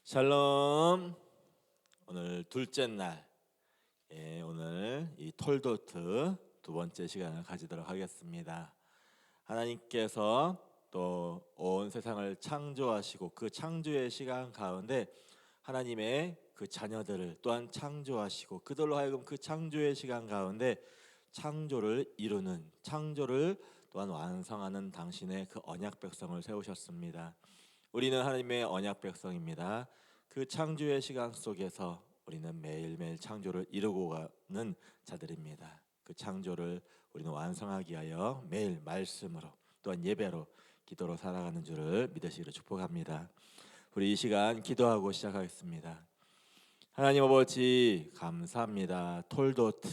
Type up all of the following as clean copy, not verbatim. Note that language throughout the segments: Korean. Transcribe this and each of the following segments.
샬롬. 오늘 둘째 날, 오늘 이 톨도트 두 번째 시간을 가지도록 하겠습니다. 하나님께서 또 온 세상을 창조하시고 그 창조의 시간 가운데 하나님의 그 자녀들을 또한 창조하시고 그들로 하여금 그 창조의 시간 가운데 창조를 이루는, 창조를 또한 완성하는 당신의 그 언약 백성을 세우셨습니다. 우리는 하나님의 언약 백성입니다. 그 창조의 시간 속에서 우리는 매일매일 창조를 이루고 가는 자들입니다. 그 창조를 우리는 완성하기 위하여 매일 말씀으로 또한 예배로 기도로 살아가는 줄을 믿으시기를 축복합니다. 우리 이 시간 기도하고 시작하겠습니다. 하나님 아버지 감사합니다. 톨도트,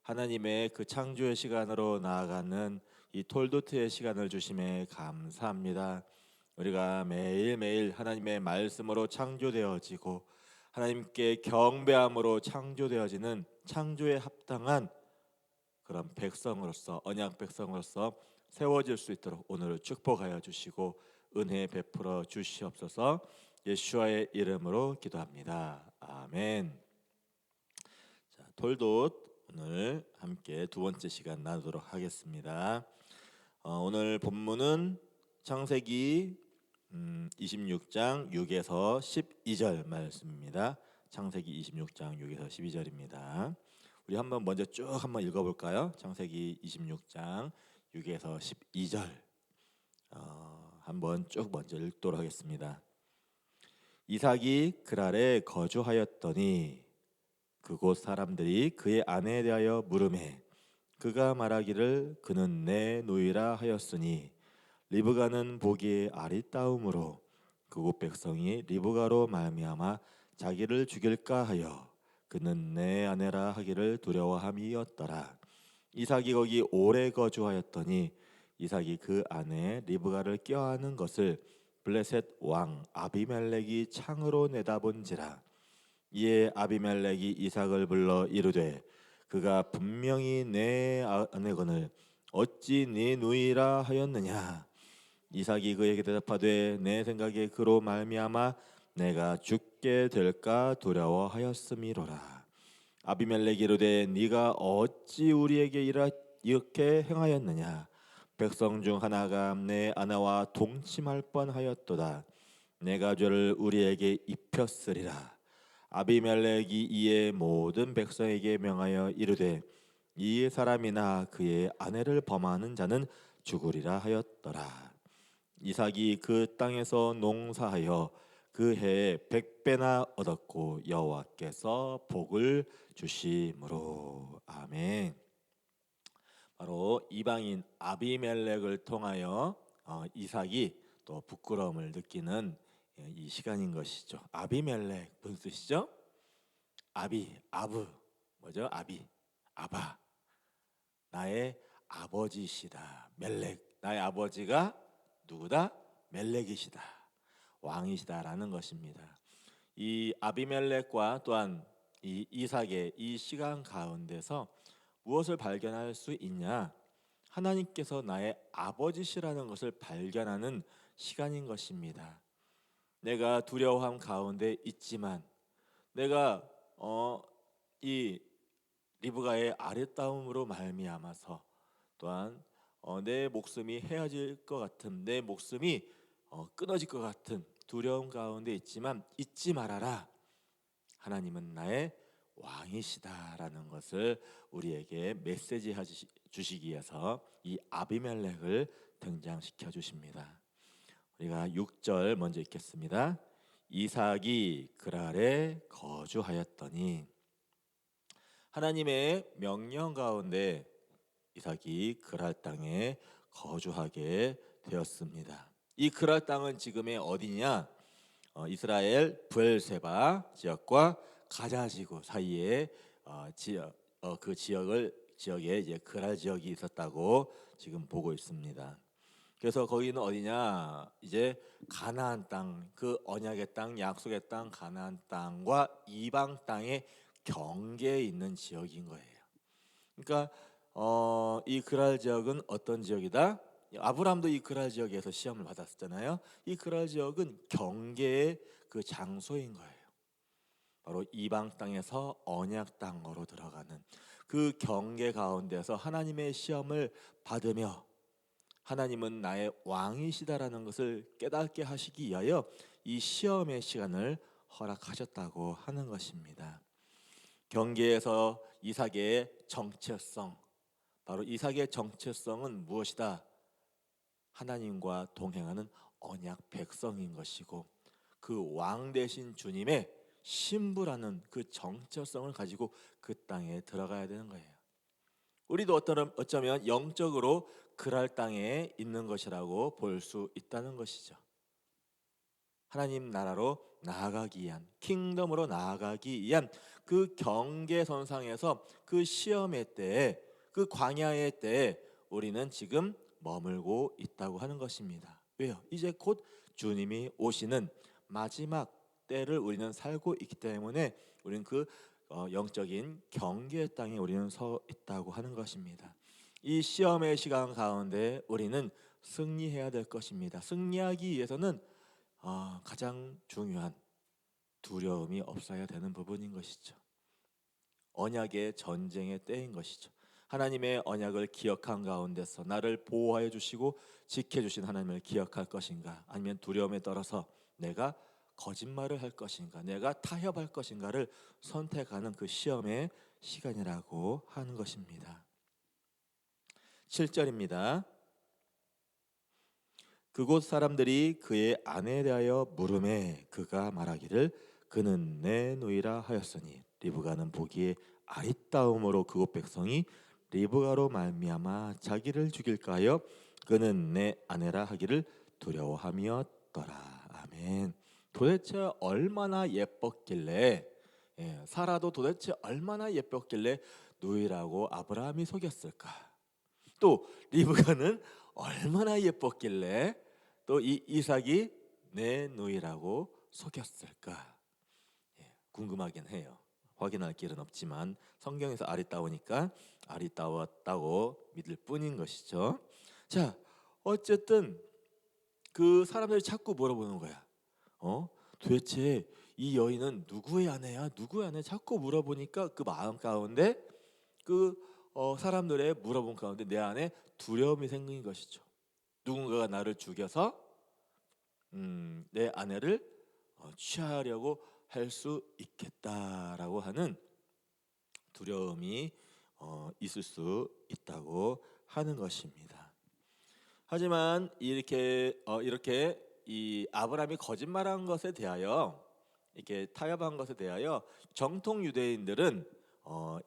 하나님의 그 창조의 시간으로 나아가는 이 톨도트의 시간을 주심에 감사합니다. 우리가 매일매일 하나님의 말씀으로 창조되어지고 하나님께 경배함으로 창조되어지는 창조에 합당한 그런 백성으로서, 언약 백성으로서 세워질 수 있도록 오늘을 축복하여 주시고 은혜 베풀어 주시옵소서. 예수와의 이름으로 기도합니다. 아멘. 자, 톨돗 오늘 함께 두 번째 시간 나누도록 하겠습니다. 오늘 본문은 창세기 26장 6에서 12절 말씀입니다. 창세기 26장 6에서 12절입니다. 우리 한번 먼저 쭉 한번 읽어볼까요? 창세기 26장 6에서 12절 한번 쭉 먼저 읽도록 하겠습니다. 이삭이 그랄에 거주하였더니 그곳 사람들이 그의 아내에 대하여 물으매 그가 말하기를 그는 내 누이라 하였으니 리브가는 보기에 아리따움으로 그곳 백성이 리브가로 말미암아 자기를 죽일까 하여 그는 내 아내라 하기를 두려워함이었더라. 이삭이 거기 오래 거주하였더니 이삭이 그 아내 리브가를 껴안은 것을 블레셋 왕 아비멜렉이 창으로 내다본지라. 이에 아비멜렉이 이삭을 불러 이르되 그가 분명히 내 아내거늘 어찌 네 누이라 하였느냐. 이삭이 그에게 대답하되 내 생각에 그로 말미암아 내가 죽게 될까 두려워하였음이로라. 아비멜렉이 이르되 네가 어찌 우리에게 이렇게 행하였느냐. 백성 중 하나가 내 아내와 동침할 뻔하였도다. 내가 죄를 우리에게 입혔으리라. 아비멜렉이 이에 모든 백성에게 명하여 이르되 이 사람이나 그의 아내를 범하는 자는 죽으리라 하였더라. 이삭이 그 땅에서 농사하여 그 해에 100배나 얻었고 여호와께서 복을 주심으로. 아멘. 바로 이방인 아비멜렉을 통하여 이삭이 또 부끄러움을 느끼는 이 시간인 것이죠. 아비멜렉 무슨 뜻이죠? 아브 뭐죠? 아바 나의 아버지시다. 멜렉 나의 아버지가 누구다? 멜렉이시다. 왕이시다라는 것입니다. 이 아비멜렉과 또한 이 이삭의 이 시간 가운데서 무엇을 발견할 수 있냐? 하나님께서 나의 아버지시라는 것을 발견하는 시간인 것입니다. 내가 두려워함 가운데 있지만 내가 이 리브가의 아랫다움으로 말미암아서 또한 내 목숨이 헤어질 것 같은, 내 목숨이 끊어질 것 같은 두려움 가운데 있지만 잊지 말아라. 하나님은 나의 왕이시다라는 것을 우리에게 메시지 주시기 위해서 이 아비멜렉을 등장시켜 주십니다. 우리가 6절 먼저 읽겠습니다. 이삭이 그랄에 거주하였더니, 하나님의 명령 가운데 이삭이 그랄 땅에 거주하게 되었습니다. 이 그랄 땅은 지금의 어디냐? 이스라엘 브엘세바 지역과 가자 지구 사이에 그 지역에 이제 그랄 지역이 있었다고 지금 보고 있습니다. 그래서 거기는 어디냐? 이제 가나안 땅, 그 언약의 땅, 약속의 땅 가나안 땅과 이방 땅의 경계에 있는 지역인 거예요. 그러니까 이 그랄 지역은 어떤 지역이다? 아브라함도 이 그랄 지역에서 시험을 받았었잖아요. 이 그랄 지역은 경계의 그 장소인 거예요. 바로 이방 땅에서 언약 땅으로 들어가는 그 경계 가운데서 하나님의 시험을 받으며 하나님은 나의 왕이시다라는 것을 깨닫게 하시기 위하여 이 시험의 시간을 허락하셨다고 하는 것입니다. 경계에서 이삭의 정체성, 바로 이삭의 정체성은 무엇이다? 하나님과 동행하는 언약 백성인 것이고 그 왕 대신 주님의 신부라는 그 정체성을 가지고 그 땅에 들어가야 되는 거예요. 우리도 어쩌면 영적으로 그랄 땅에 있는 것이라고 볼 수 있다는 것이죠. 하나님 나라로 나아가기 위한, 킹덤으로 나아가기 위한 그 경계선상에서 그 시험의 때에, 그 광야의 때에 우리는 지금 머물고 있다고 하는 것입니다. 왜요? 이제 곧 주님이 오시는 마지막 때를 우리는 살고 있기 때문에 우리는 그 영적인 경계의 땅에 우리는 서 있다고 하는 것입니다. 이 시험의 시간 가운데 우리는 승리해야 될 것입니다. 승리하기 위해서는 가장 중요한 두려움이 없어야 되는 부분인 것이죠. 언약의 전쟁의 때인 것이죠. 하나님의 언약을 기억한 가운데서 나를 보호하여 주시고 지켜주신 하나님을 기억할 것인가, 아니면 두려움에 떨어서 내가 거짓말을 할 것인가, 내가 타협할 것인가를 선택하는 그 시험의 시간이라고 하는 것입니다. 7절입니다. 그곳 사람들이 그의 아내에 대하여 물음에 그가 말하기를 그는 내 누이라 하였으니 리브가는 보기에 아리따움으로 그곳 백성이 리브가로 말미암아 자기를 죽일까 하여 그는 내 아내라 하기를 두려워함이었더라. 아멘. 도대체 얼마나 예뻤길래, 사라도 도대체 얼마나 예뻤길래 누이라고 아브라함이 속였을까? 또 리브가는 얼마나 예뻤길래 또 이 이삭이 내 누이라고 속였을까? 궁금하긴 해요. 확인할 길은 없지만 성경에서 아리따우니까 아리따웠다고 믿을 뿐인 것이죠. 자, 어쨌든 그 사람들이 자꾸 물어보는 거야. 도대체 이 여인은 누구의 아내야? 누구의 아내? 자꾸 물어보니까 그 마음 가운데 그 사람들의 물어본 가운데 내 안에 두려움이 생긴 것이죠. 누군가가 나를 죽여서 내 아내를 취하려고 할 수 있겠다라고 하는 두려움이 있을 수 있다고 하는 것입니다. 하지만 이렇게 이 아브라함이 거짓말한 것에 대하여, 이렇게 타협한 것에 대하여 정통 유대인들은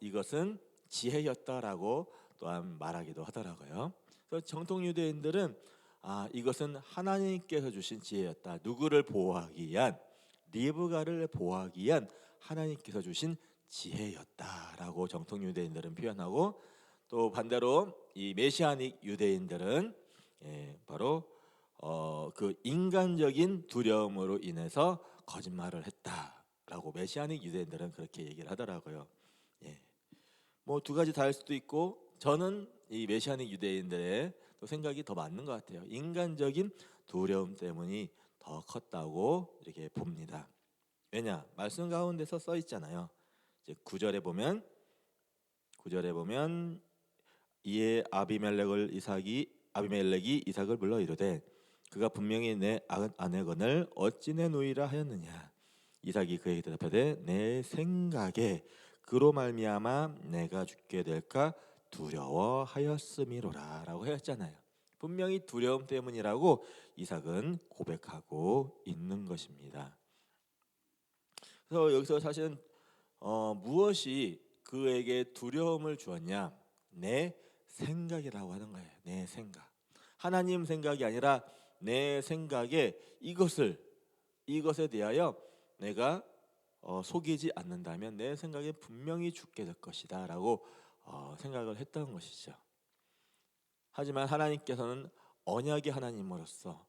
이것은 지혜였다라고 또한 말하기도 하더라고요. 그래서 정통 유대인들은 이것은 하나님께서 주신 지혜였다. 누구를 보호하기 위한, 리브가를 보호하기 위한 하나님께서 주신 지혜였다라고 정통 유대인들은 표현하고, 또 반대로 이 메시아닉 유대인들은 바로 그 인간적인 두려움으로 인해서 거짓말을 했다라고 메시아닉 유대인들은 그렇게 얘기를 하더라고요. 뭐 두 가지 다를 수도 있고, 저는 이 메시아닉 유대인들의 또 생각이 더 맞는 것 같아요. 인간적인 두려움 때문이 더 컸다고 이렇게 봅니다. 왜냐? 말씀 가운데서 써 있잖아요. 이제 9절에 보면 이에 아비멜렉이 이삭을 불러 이르되 그가 분명히 내 아내거늘 어찌 내 누이라 하였느냐. 이삭이 그에게 대답하되 내 생각에 그로 말미암아 내가 죽게 될까 두려워하였음이로라 라고 하였잖아요. 분명히 두려움 때문이라고 이삭은 고백하고 있는 것입니다. 그래서 여기서 사실은 무엇이 그에게 두려움을 주었냐? 내 생각이라고 하는 거예요. 내 생각. 하나님 생각이 아니라 내 생각에 이것에 대하여 내가 속이지 않는다면 내 생각에 분명히 죽게 될 것이다 라고 생각을 했던 것이죠. 하지만 하나님께서는 언약의 하나님으로서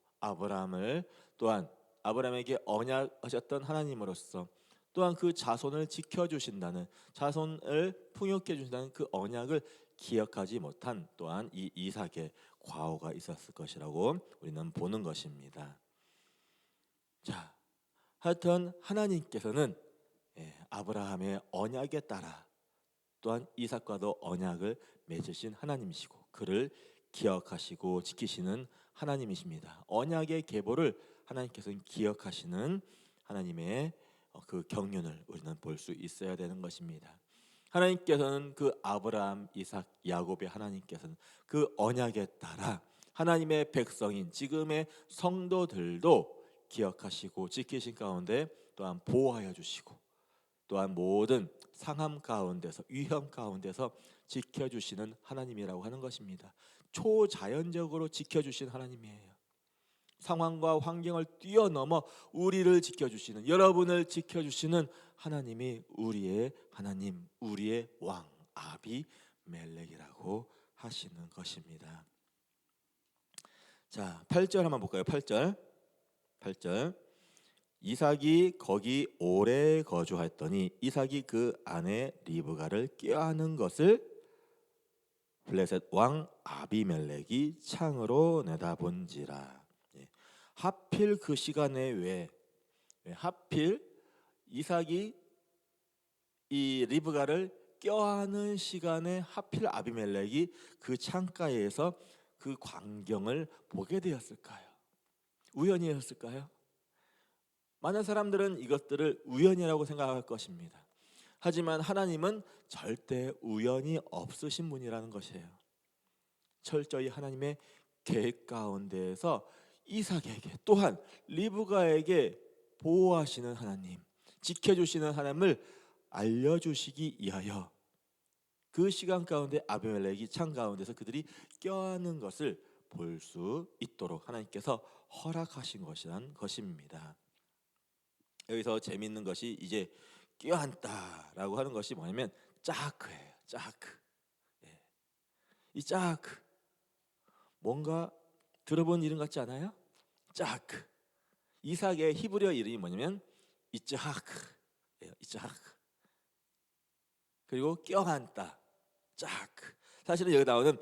아브라함에게 언약하셨던 하나님으로서 또한 그 자손을 지켜주신다는, 자손을 풍요케 해주신다는 그 언약을 기억하지 못한 또한 이 이삭의 과오가 있었을 것이라고 우리는 보는 것입니다. 자, 하여튼 하나님께서는 아브라함의 언약에 따라 또한 이삭과도 언약을 맺으신 하나님이시고 그를 기억하시고 지키시는 하나님이십니다. 언약의 계보를 하나님께서는 기억하시는 하나님의 그 경륜을 우리는 볼 수 있어야 되는 것입니다. 하나님께서는 그 아브라함, 이삭, 야곱의 하나님께서는 그 언약에 따라 하나님의 백성인 지금의 성도들도 기억하시고 지키신 가운데 또한 보호하여 주시고 또한 모든 상함 가운데서 위험 가운데서 지켜주시는 하나님이라고 하는 것입니다. 초자연적으로 지켜주신 하나님이에요. 상황과 환경을 뛰어넘어 우리를 지켜주시는, 여러분을 지켜주시는 하나님이 우리의 하나님, 우리의 왕 아비멜렉이라고 하시는 것입니다. 자, 8절 한번 볼까요? 8절 이삭이 거기 오래 거주하였더니 이삭이 그 아내 리브가를 꾀하는 것을 블레셋 왕 아비멜렉이 창으로 내다본지라. 하필 그 시간에 왜 하필 이삭이 이 리브가를 껴안은 시간에 하필 아비멜렉이 그 창가에서 그 광경을 보게 되었을까요? 우연이었을까요? 많은 사람들은 이것들을 우연이라고 생각할 것입니다. 하지만 하나님은 절대 우연이 없으신 분이라는 것이에요. 철저히 하나님의 계획 가운데에서 이삭에게 또한 리브가에게 보호하시는 하나님, 지켜주시는 하나님을 알려주시기 위하여 그 시간 가운데 아비멜렉이 창 가운데서 그들이 껴안는 것을 볼 수 있도록 하나님께서 허락하신 것이란 것입니다. 여기서 재미있는 것이 이제 껴안다라고 하는 것이 뭐냐면 짜크예요. 짜크. 이 짜크 뭔가 들어본 이름 같지 않아요? 짜크. 이삭의 히브리어 이름이 뭐냐면 이츠하크예요. 이츠하크. 그리고 껴안다. 짜크. 사실은 여기 나오는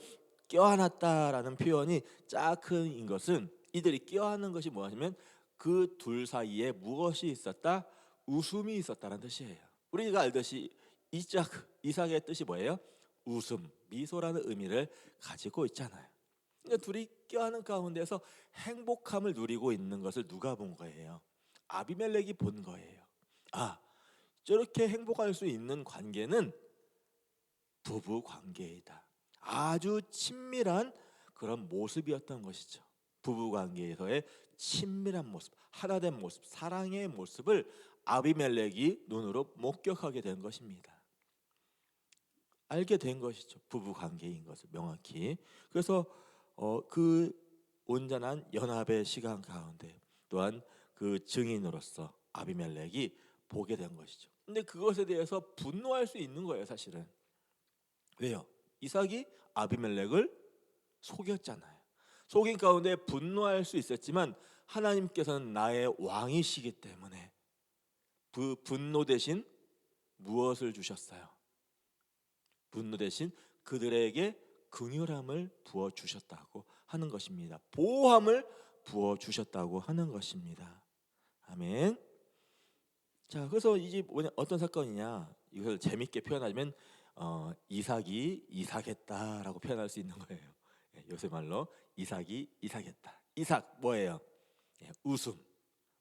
껴안았다라는 표현이 짜크인 것은 이들이 껴안는 것이 뭐냐면 그 둘 사이에 무엇이 있었다? 웃음이 있었다는 뜻이에요. 우리가 알듯이 이삭의 뜻이 뭐예요? 웃음, 미소라는 의미를 가지고 있잖아요. 그러니까 둘이 껴안은 가운데서 행복함을 누리고 있는 것을 누가 본 거예요? 아비멜렉이 본 거예요. 아, 저렇게 행복할 수 있는 관계는 부부 관계이다. 아주 친밀한 그런 모습이었던 것이죠. 부부 관계에서의 친밀한 모습, 하나된 모습, 사랑의 모습을 아비멜렉이 눈으로 목격하게 된 것입니다. 알게 된 것이죠. 부부 관계인 것을 명확히. 그래서 그 온전한 연합의 시간 가운데 또한 그 증인으로서 아비멜렉이 보게 된 것이죠. 근데 그것에 대해서 분노할 수 있는 거예요, 사실은. 왜요? 이삭이 아비멜렉을 속였잖아요. 속인 가운데 분노할 수 있었지만 하나님께서는 나의 왕이시기 때문에 그 분노 대신 무엇을 주셨어요? 분노 대신 그들에게 긍휼함을 부어 주셨다고 하는 것입니다. 보호함을 부어 주셨다고 하는 것입니다. 아멘. 자, 그래서 이제 어떤 사건이냐? 이걸 재밌게 표현하자면 이삭이 이삭했다라고 표현할 수 있는 거예요. 요새 말로 이삭이 이삭했다. 이삭 뭐예요?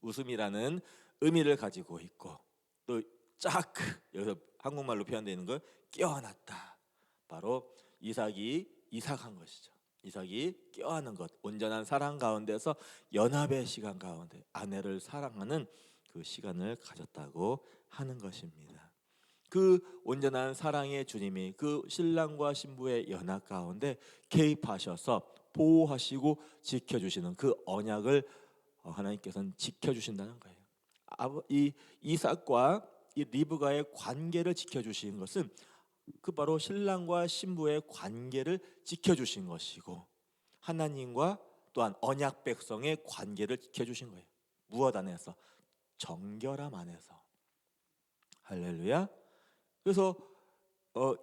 웃음이라는 의미를 가지고 있고 또 짜크 여기서 한국말로 표현되는 걸 껴안았다. 바로 이삭이 이삭한 것이죠. 이삭이 껴안은 것, 온전한 사랑 가운데서 연합의 시간 가운데 아내를 사랑하는 그 시간을 가졌다고 하는 것입니다. 그 온전한 사랑의 주님이 그 신랑과 신부의 연합 가운데 개입하셔서 보호하시고 지켜주시는 그 언약을 하나님께서는 지켜주신다는 거예요. 이 이삭과 이 리브가의 관계를 지켜주신 것은 그 바로 신랑과 신부의 관계를 지켜주신 것이고 하나님과 또한 언약 백성의 관계를 지켜주신 거예요. 무엇 안에서? 정결함 안에서. 할렐루야. 그래서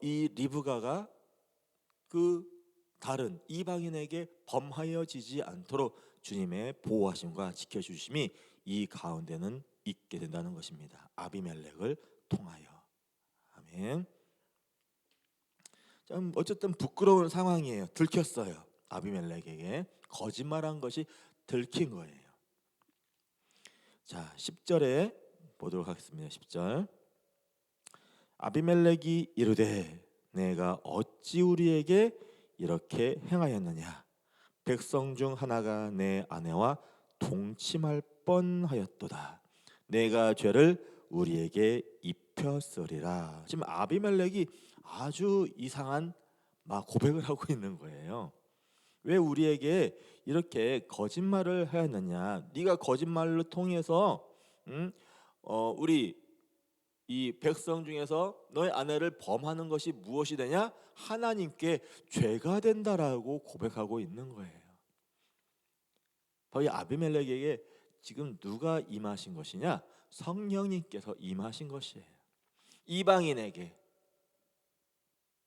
이 리브가가 그 다른 이방인에게 범하여지지 않도록 주님의 보호하심과 지켜주심이 이 가운데는 있게 된다는 것입니다. 아비멜렉을 통하여. 아멘. 좀 어쨌든 부끄러운 상황이에요. 들켰어요. 아비멜렉에게 거짓말한 것이 들킨 거예요. 자, 10절에 보도록 하겠습니다. 10절. 아비멜렉이 이르되 내가 어찌 우리에게 이렇게 행하였느냐? 백성 중 하나가 내 아내와 동침할 뻔하였도다. 내가 죄를 우리에게 입혔으리라. 지금 아비멜렉이 아주 이상한 막 고백을 하고 있는 거예요. 왜 우리에게 이렇게 거짓말을 하였느냐? 네가 거짓말로 통해서 우리 이 백성 중에서 너의 아내를 범하는 것이 무엇이 되냐? 하나님께 죄가 된다라고 고백하고 있는 거예요. 바로 이 아비멜렉에게 지금 누가 임하신 것이냐? 성령님께서 임하신 것이에요. 이방인에게.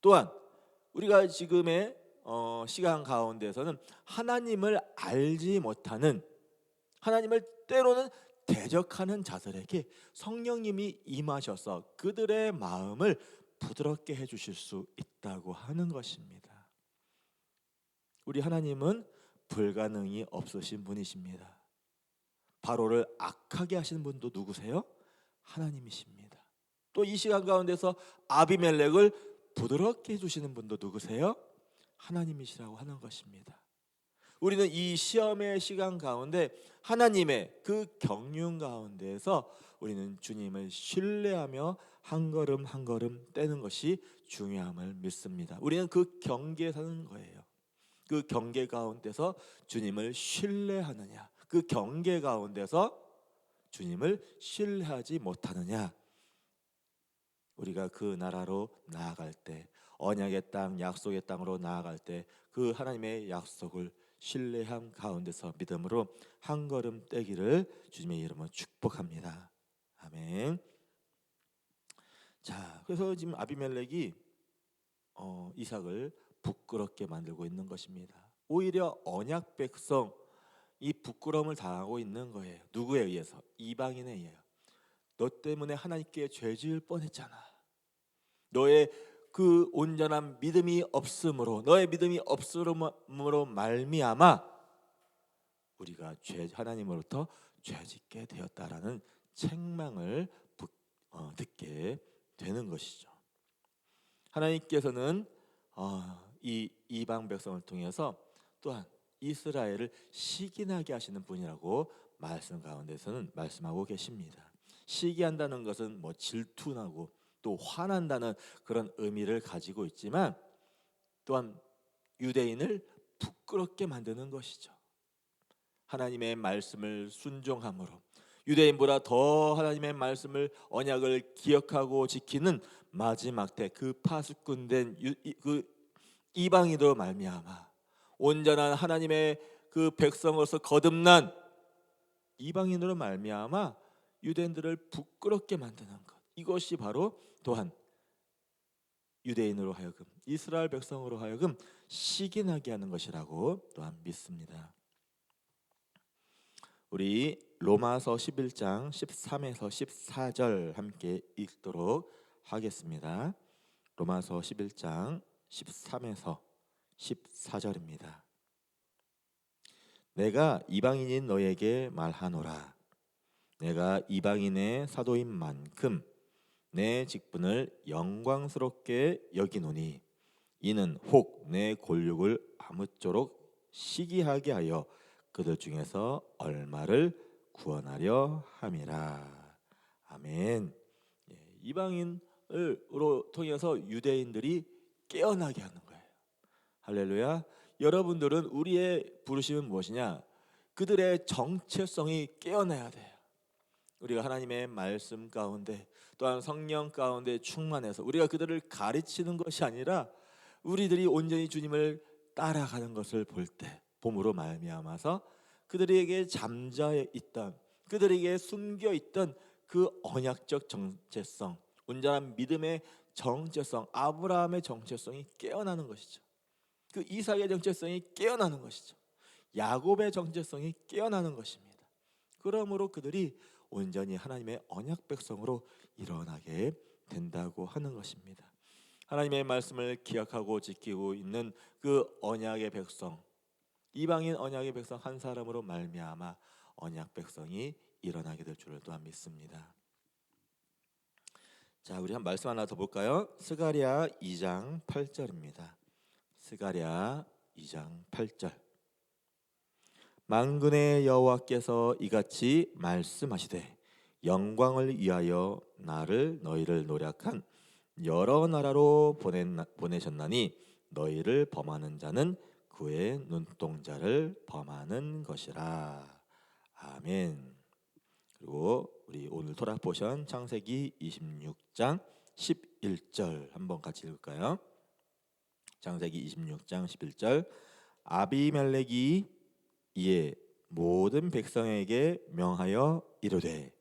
또한 우리가 지금의 시간 가운데서는 하나님을 알지 못하는, 하나님을 때로는 대적하는 자들에게 성령님이 임하셔서 그들의 마음을 부드럽게 해주실 수 있다고 하는 것입니다. 우리 하나님은 불가능이 없으신 분이십니다. 바로를 악하게 하시는 분도 누구세요? 하나님이십니다. 또 이 시간 가운데서 아비멜렉을 부드럽게 해주시는 분도 누구세요? 하나님이시라고 하는 것입니다. 우리는 이 시험의 시간 가운데 하나님의 그 경륜 가운데에서 우리는 주님을 신뢰하며 한 걸음 한 걸음 떼는 것이 중요함을 믿습니다. 우리는 그 경계에 사는 거예요. 그 경계 가운데서 주님을 신뢰하느냐, 그 경계 가운데서 주님을 신뢰하지 못하느냐. 우리가 그 나라로 나아갈 때, 언약의 땅, 약속의 땅으로 나아갈 때 그 하나님의 약속을 신뢰함 가운데서 믿음으로 한 걸음 떼기를 주님의 이름으로 축복합니다. 아멘. 자, 그래서 지금 아비멜렉이 이삭을 부끄럽게 만들고 있는 것입니다. 오히려 언약 백성 이 부끄러움을 당하고 있는 거예요. 누구에 의해서? 이방인에 의해요. 너 때문에 하나님께 죄 지을 뻔했잖아. 너의 그 온전한 믿음이 없음으로, 너의 믿음이 없음으로 말미암아 우리가 하나님으로부터 죄짓게 되었다라는 책망을 듣게 되는 것이죠. 하나님께서는 이 이방 백성을 통해서 또한 이스라엘을 시기나게 하시는 분이라고 말씀 가운데서는 말씀하고 계십니다. 시기한다는 것은 뭐 질투나고 또 화난다는 그런 의미를 가지고 있지만 또한 유대인을 부끄럽게 만드는 것이죠. 하나님의 말씀을 순종함으로 유대인보다 더 하나님의 말씀을 언약을 기억하고 지키는 마지막 때 그 파수꾼된 그 이방인으로 말미암아 온전한 하나님의 그 백성으로서 거듭난 이방인으로 말미암아 유대인들을 부끄럽게 만드는 것, 이것이 바로 또한 유대인으로 하여금, 이스라엘 백성으로 하여금 시기나게 하는 것이라고 또한 믿습니다. 우리 로마서 11장 13에서 14절 함께 읽도록 하겠습니다. 로마서 11장 13에서 14절입니다. 내가 이방인인 너에게 말하노라. 내가 이방인의 사도인 만큼 내 직분을 영광스럽게 여기노니 이는 혹 내 골육을 아무쪼록 시기하게 하여 그들 중에서 얼마를 구원하려 함이라. 아멘. 이방인으로 통해서 유대인들이 깨어나게 하는 거예요. 할렐루야. 여러분들은 우리의 부르심은 무엇이냐? 그들의 정체성이 깨어나야 돼요. 우리가 하나님의 말씀 가운데 또한 성령 가운데 충만해서 우리가 그들을 가르치는 것이 아니라 우리들이 온전히 주님을 따라가는 것을 봄으로 말미암아서 그들에게 잠자에 있던, 그들에게 숨겨 있던 그 언약적 정체성, 온전한 믿음의 정체성, 아브라함의 정체성이 깨어나는 것이죠. 그 이삭의 정체성이 깨어나는 것이죠. 야곱의 정체성이 깨어나는 것입니다. 그러므로 그들이 온전히 하나님의 언약 백성으로 일어나게 된다고 하는 것입니다. 하나님의 말씀을 기억하고 지키고 있는 그 언약의 백성, 이방인 언약의 백성 한 사람으로 말미암아 언약 백성이 일어나게 될 줄을 또한 믿습니다. 자, 우리 한 말씀 하나 더 볼까요? 스가랴 2장 8절입니다. 스가랴 2장 8절. 만군의 여호와께서 이같이 말씀하시되 영광을 위하여 나를 너희를 노력한 여러 나라로 보내셨나니 너희를 범하는 자는 그의 눈동자를 범하는 것이라. 아멘. 그리고 우리 오늘 토라 포션 창세기 26장 11절 한번 같이 읽을까요? 창세기 26장 11절. 아비멜렉이 이에 모든 백성에게 명하여 이르되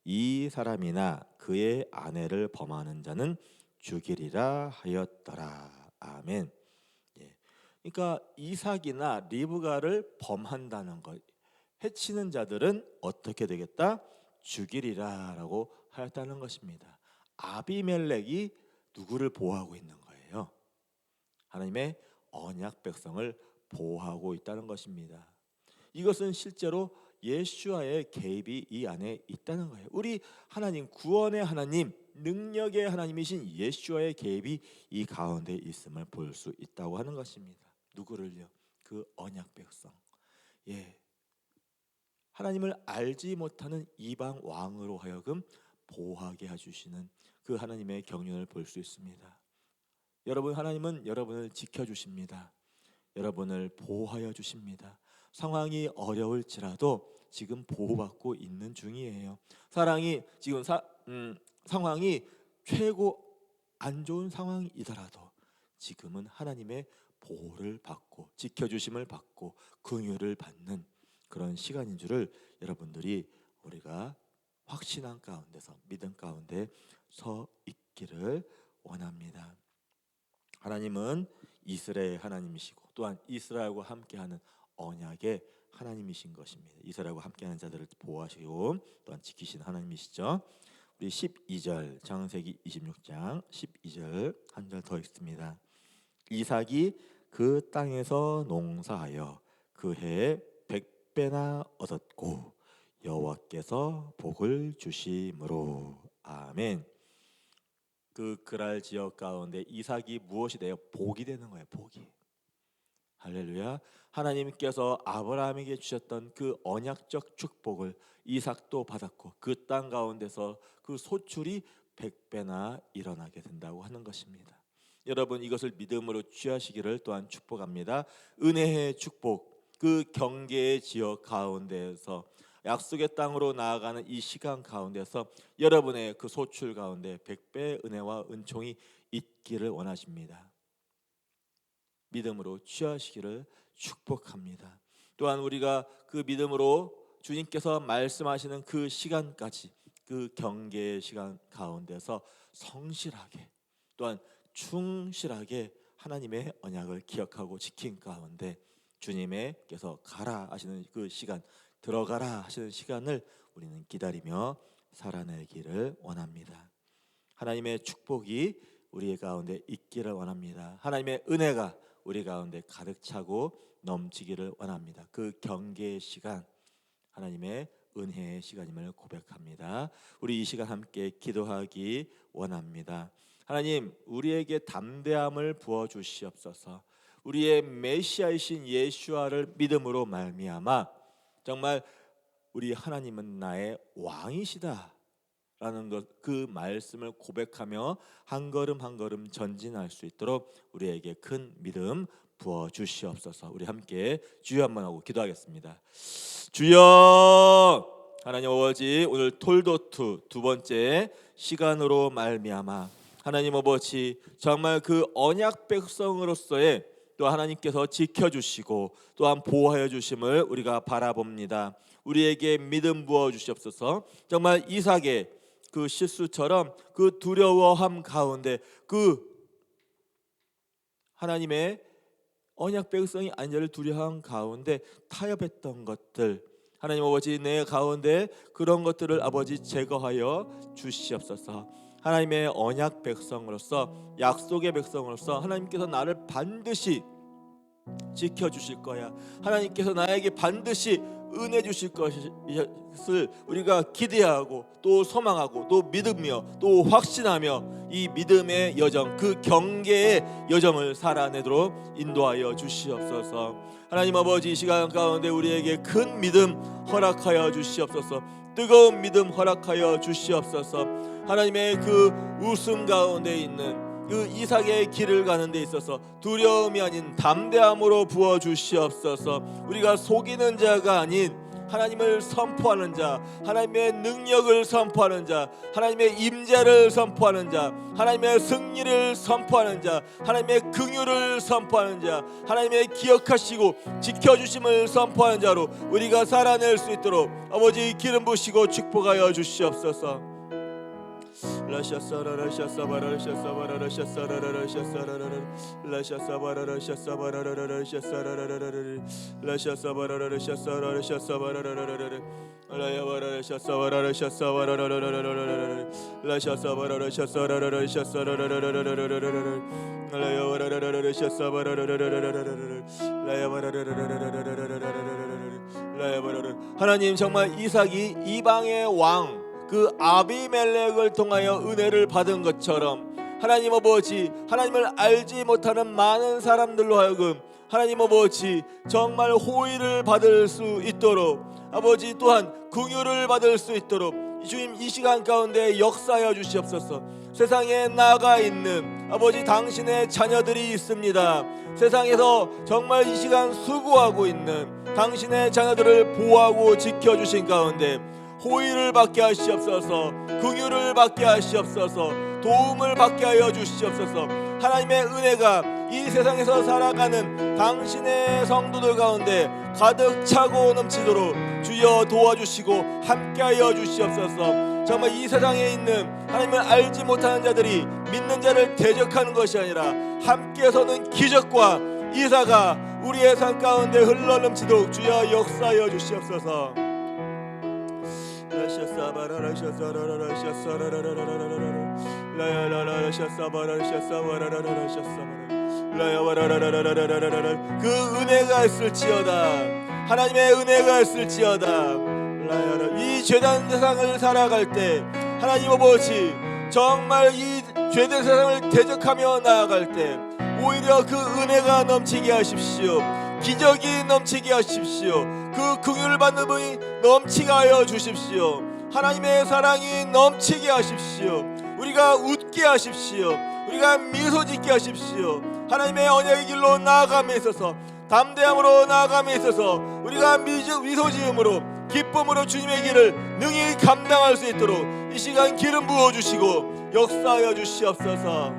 이 사람이나 그의 아내를 범하는 자는 죽이리라 하였더라. 아멘. 예. 그러니까 이삭이나 리브가를 범한다는 것, 해치는 자들은 어떻게 되겠다? 죽이리라라고 하였다는 것입니다. 아비멜렉이 누구를 보호하고 있는 거예요? 하나님의 언약 백성을 보호하고 있다는 것입니다. 이것은 실제로 예수와의 개입이 이 안에 있다는 거예요. 우리 하나님, 구원의 하나님, 능력의 하나님이신 예수와의 개입이 이 가운데 있음을 볼 수 있다고 하는 것입니다. 누구를요? 그 언약 백성. 예. 하나님을 알지 못하는 이방 왕으로 하여금 보호하게 해주시는 그 하나님의 경륜을 볼 수 있습니다. 여러분, 하나님은 여러분을 지켜주십니다. 여러분을 보호하여 주십니다. 상황이 어려울지라도 지금 보호받고 있는 중이에요. 상황이 최고 안 좋은 상황이더라도 지금은 하나님의 보호를 받고 지켜주심을 받고 긍휼을 받는 그런 시간인 줄을 여러분들이 우리가 확신한 가운데서 믿음 가운데 서 있기를 원합니다. 하나님은 이스라엘 하나님이시고 또한 이스라엘과 함께하는 언약의 하나님이신 것입니다. 이스라엘과 함께하는 자들을 보호하시고 또한 지키시는 하나님이시죠. 우리 12절 창세기 26장 12절 한 절 더 읽습니다. 이삭이 그 땅에서 농사하여 그 해에 100배나 얻었고 여호와께서 복을 주심으로. 아멘. 그 그랄 지역 가운데 이삭이 무엇이 돼요? 복이 되는 거예요. 복이. 할렐루야. 하나님께서 아브라함에게 주셨던 그 언약적 축복을 이삭도 받았고 그 땅 가운데서 그 소출이 100배나 일어나게 된다고 하는 것입니다. 여러분, 이것을 믿음으로 취하시기를 또한 축복합니다. 은혜의 축복, 그 경계의 지역 가운데에서 약속의 땅으로 나아가는 이 시간 가운데서 여러분의 그 소출 가운데 100배의 은혜와 은총이 있기를 원하십니다. 믿음으로 취하시기를 축복합니다. 또한 우리가 그 믿음으로 주님께서 말씀하시는 그 시간까지 그 경계의 시간 가운데서 성실하게 또한 충실하게 하나님의 언약을 기억하고 지킨 가운데 주님께서 가라 하시는 그 시간, 들어가라 하시는 시간을 우리는 기다리며 살아내기를 원합니다. 하나님의 축복이 우리 가운데 있기를 원합니다. 하나님의 은혜가 우리 가운데 가득 차고 넘치기를 원합니다. 그 경계의 시간, 하나님의 은혜의 시간임을 고백합니다. 우리 이 시간 함께 기도하기 원합니다. 하나님, 우리에게 담대함을 부어 주시옵소서. 우리의 메시아이신 예수와를 믿음으로 말미암아 정말 우리 하나님은 나의 왕이시다 라는 것, 그 말씀을 고백하며 한 걸음 한 걸음 전진할 수 있도록 우리에게 큰 믿음 부어 주시옵소서. 우리 함께 주여 한번 하고 기도하겠습니다. 주여, 하나님 아버지, 오늘 톨도투 두 번째 시간으로 말미암아 하나님 아버지, 정말 그 언약 백성으로서의 또 하나님께서 지켜주시고 또한 보호하여 주심을 우리가 바라봅니다. 우리에게 믿음 부어 주시옵소서. 정말 이삭의 그 실수처럼 그 두려워함 가운데 그 하나님의 언약 백성이 안전을 두려워한 가운데 타협했던 것들, 하나님 아버지 내 가운데 그런 것들을 아버지 제거하여 주시옵소서. 하나님의 언약 백성으로서, 약속의 백성으로서 하나님께서 나를 반드시 지켜주실 거야. 하나님께서 나에게 반드시 은혜 주실 것을 우리가 기대하고 또 소망하고 또 믿으며 또 확신하며 이 믿음의 여정, 그 경계의 여정을 살아내도록 인도하여 주시옵소서. 하나님 아버지 이 시간 가운데 우리에게 큰 믿음 허락하여 주시옵소서. 뜨거운 믿음 허락하여 주시옵소서. 하나님의 그 웃음 가운데 있는 그 이삭의 길을 가는 데 있어서 두려움이 아닌 담대함으로 부어 주시옵소서. 우리가 속이는 자가 아닌 하나님을 선포하는 자, 하나님의 능력을 선포하는 자, 하나님의 임재를 선포하는 자, 하나님의 승리를 선포하는 자, 하나님의 긍휼을 선포하는 자, 하나님의 기억하시고 지켜주심을 선포하는 자로 우리가 살아낼 수 있도록 아버지 기름 부으시고 축복하여 주시옵소서. 하나님 정말 이삭이 이방의 왕 그 아비멜렉을 통하여 은혜를 받은 것처럼 하나님 아버지 하나님을 알지 못하는 많은 사람들로 하여금 하나님 아버지 정말 호의를 받을 수 있도록 아버지 또한 긍휼을 받을 수 있도록 주님 이 시간 가운데 역사하여 주시옵소서. 세상에 나가 있는 아버지 당신의 자녀들이 있습니다. 세상에서 정말 이 시간 수고하고 있는 당신의 자녀들을 보호하고 지켜주신 가운데 호의를 받게 하시옵소서. 긍휼을 받게 하시옵소서. 도움을 받게 하여 주시옵소서. 하나님의 은혜가 이 세상에서 살아가는 당신의 성도들 가운데 가득 차고 넘치도록 주여 도와주시고 함께하여 주시옵소서. 정말 이 세상에 있는 하나님을 알지 못하는 자들이 믿는 자를 대적하는 것이 아니라 함께 서는 기적과 이사가 우리의 삶 가운데 흘러넘치도록 주여 역사하여 주시옵소서. 그 은혜가 있을지어다. 하나님의 은혜가 있을지어다. 이 죄된 세상을 살아갈 때 하나님 아버지 정말 이 죄된 세상을 대적하며 나아갈 때 오히려 그 은혜가 넘치게 하십시오. 기적이 넘치게 하십시오. 그 긍휼을 받는 분이 넘치게 하여 주십시오. 하나님의 사랑이 넘치게 하십시오. 우리가 웃게 하십시오. 우리가 미소 짓게 하십시오. 하나님의 언약의 길로 나아감에 있어서 담대함으로 나아감에 있어서 우리가 미소 지음으로 기쁨으로 주님의 길을 능히 감당할 수 있도록 이 시간 기름 부어주시고 역사하여 주시옵소서.